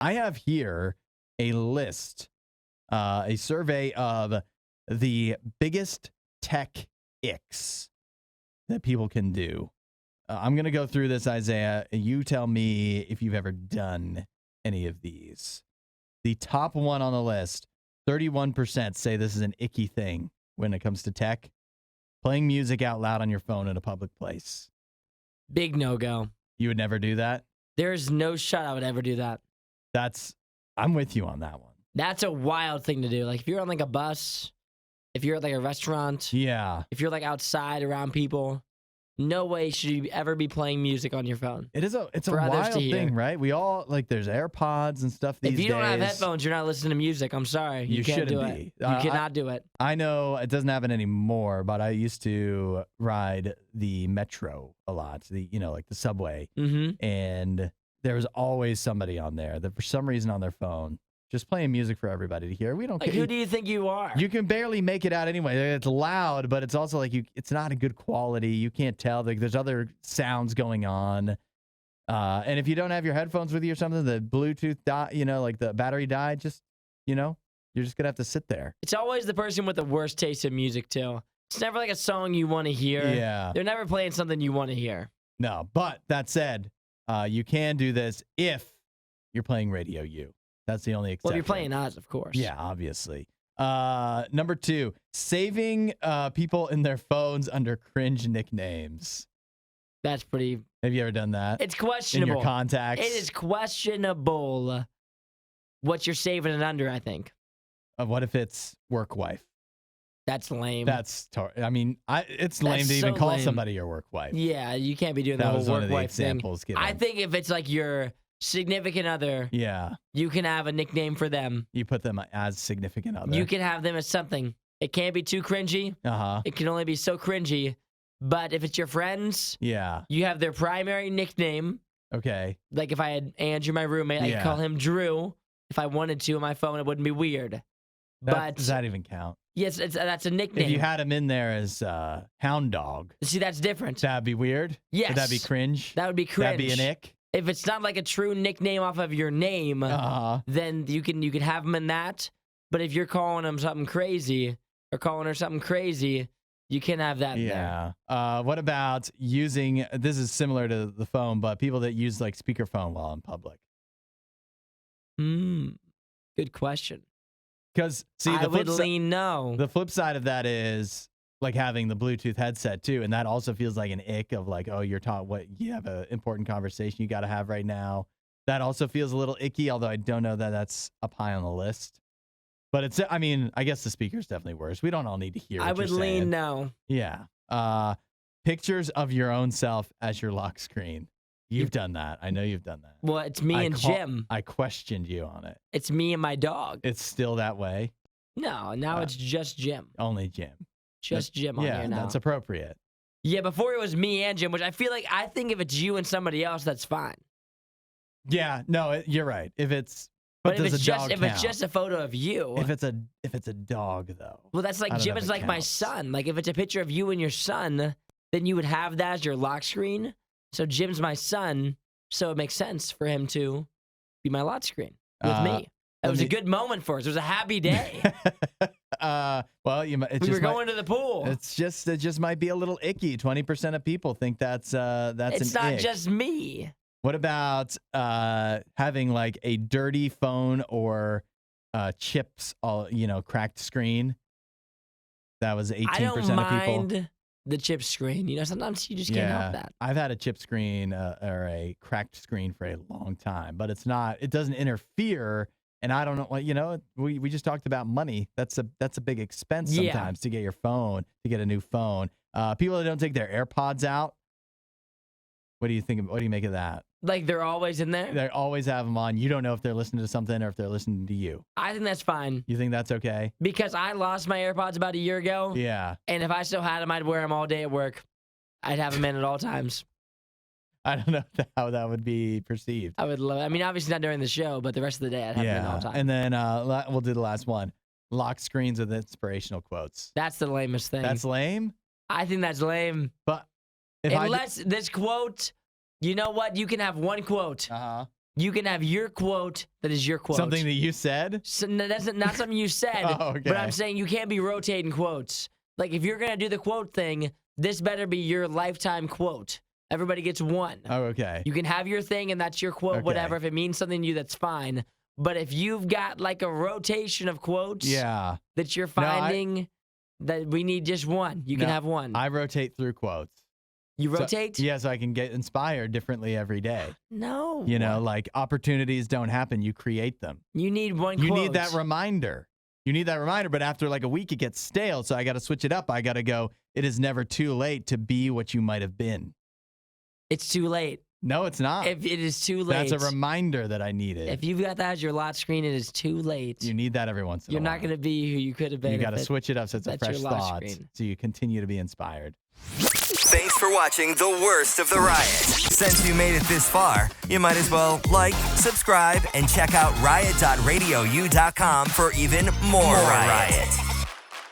I have here a list, a survey of the biggest tech icks that people can do. I'm going to go through this, Isaiah. You tell me if you've ever done any of these. The top one on the list, 31% say this is an icky thing when it comes to tech. Playing music out loud on your phone in a public place. Big no-go. You would never do that? There's no shot I would ever do that. I'm with you on that one. That's a wild thing to do. Like, if you're on, like, a bus, if you're at, like, a restaurant. Yeah. If you're, like, outside around people, no way should you ever be playing music on your phone. It's a wild thing, right? We all, like, there's AirPods and stuff these days. If you don't have headphones, you're not listening to music. I'm sorry. You can't do it. You cannot do it. I know it doesn't happen anymore, but I used to ride the metro a lot, like the subway. Mm-hmm. And there was always somebody on there that for some reason on their phone, just playing music for everybody to hear. We don't like, who do you think you are? You can barely make it out anyway. It's loud, but it's also like it's not a good quality. You can't tell. Like, there's other sounds going on. And if you don't have your headphones with you or something, the Bluetooth like the battery died, you're just gonna have to sit there. It's always the person with the worst taste in music too. It's never like a song you want to hear. Yeah. They're never playing something you want to hear. No, but that said, you can do this if you're playing RadioU. That's the only exception. Well, if you're playing us, of course. Yeah, obviously. Number 2, saving people in their phones under cringe nicknames. That's pretty... Have you ever done that? It's questionable. In your contacts? It is questionable what you're saving it under, I think. What if it's work wife? That's lame. It's lame to even call somebody your work wife. Yeah, you can't be doing the whole work wife thing. I think if it's like your significant other, yeah, you can have a nickname for them. You put them as significant other. You can have them as something. It can't be too cringy. Uh-huh. It can only be so cringy. But if it's your friends, yeah, you have their primary nickname. Okay. Like if I had Andrew, my roommate, I could call him Drew. If I wanted to on my phone, it wouldn't be weird. Does that even count? Yes, that's a nickname. If you had him in there as Hound Dog. See, that's different. That'd be weird? Yes. Would that be cringe? That would be cringe. That'd be an ick? If it's not like a true nickname off of your name, then you can have him in that. But if you're calling him something crazy or calling her something crazy, you can't have that there. What about using, this is similar to the phone, but people that use like speakerphone while in public? Good question. Because, see, I would lean no. The flip side of that is like having the Bluetooth headset too, and that also feels like an ick of like, oh, you have an important conversation you got to have right now. That also feels a little icky, although I don't know that that's up high on the list. But I guess the speaker's definitely worse. We don't all need to hear. I would lean no. Yeah. Pictures of your own self as your lock screen. You've done that. I know you've done that. Well, it's me and Jim. I questioned you on it. It's me and my dog. It's still that way? No, now it's just Jim. Only Jim. Just Jim on here now. Yeah, that's appropriate. Yeah, before it was me and Jim, which I think if it's you and somebody else, that's fine. Yeah, no, you're right. If it's it's just a photo of you. If it's a dog though. Well, that's like Jim is like my son. Like if it's a picture of you and your son, then you would have that as your lock screen. So Jim's my son, so it makes sense for him to be my lock screen with me. It was a good moment for us. It was a happy day. Well, we were going to the pool. It just might be a little icky. 20% of people think that's it's an not ick. just me. What about having like a dirty phone or chips, cracked screen? That was 18% of people. I don't mind the chip screen. Sometimes you just can't help that. I've had a chip screen or a cracked screen for a long time, but it doesn't interfere. And I don't know, we just talked about money. That's a big expense sometimes to get your phone, to get a new phone. People that don't take their AirPods out. What do you think? What do you make of that? Like they're always in there? They always have them on. You don't know if they're listening to something or if they're listening to you. I think that's fine. You think that's okay? Because I lost my AirPods about a year ago. Yeah. And if I still had them, I'd wear them all day at work. I'd have them in at all times. I don't know how that would be perceived. I would love it. I mean, obviously not during the show, but the rest of the day I'd have them in all the time. And then we'll do the last one. Lock screens with inspirational quotes. That's the lamest thing. That's lame? I think that's lame. But unless this quote... You know what? You can have one quote. You can have your quote that is your quote. Something that you said? So, no, that's not something you said. Oh, okay. But I'm saying you can't be rotating quotes. Like, if you're going to do the quote thing, this better be your lifetime quote. Everybody gets one. Oh, okay. You can have your thing, and that's your quote, Okay. whatever. If it means something to you, that's fine. But if you've got, like, a rotation of quotes that you're finding that we need just one, you can have one. I rotate through quotes. You rotate? So I can get inspired differently every day. No. You know, like opportunities don't happen, you create them. You need one You quote. need that reminder. You need that reminder, but after like a week, it gets stale. So I got to switch it up. I got to go, it is never too late to be what you might have been. It's too late. No, it's not. If it is too late. That's a reminder that I needed. If you've got that as your lock screen, it is too late. You need that every once in a You're while. not going to be who you could have been. You got to switch it up so it's a that's fresh your lock thought. screen. So you continue to be inspired. Thanks for watching the worst of the riot. Since you made it this far, you might as well like, subscribe, and check out riot.radiou.com for even more riot.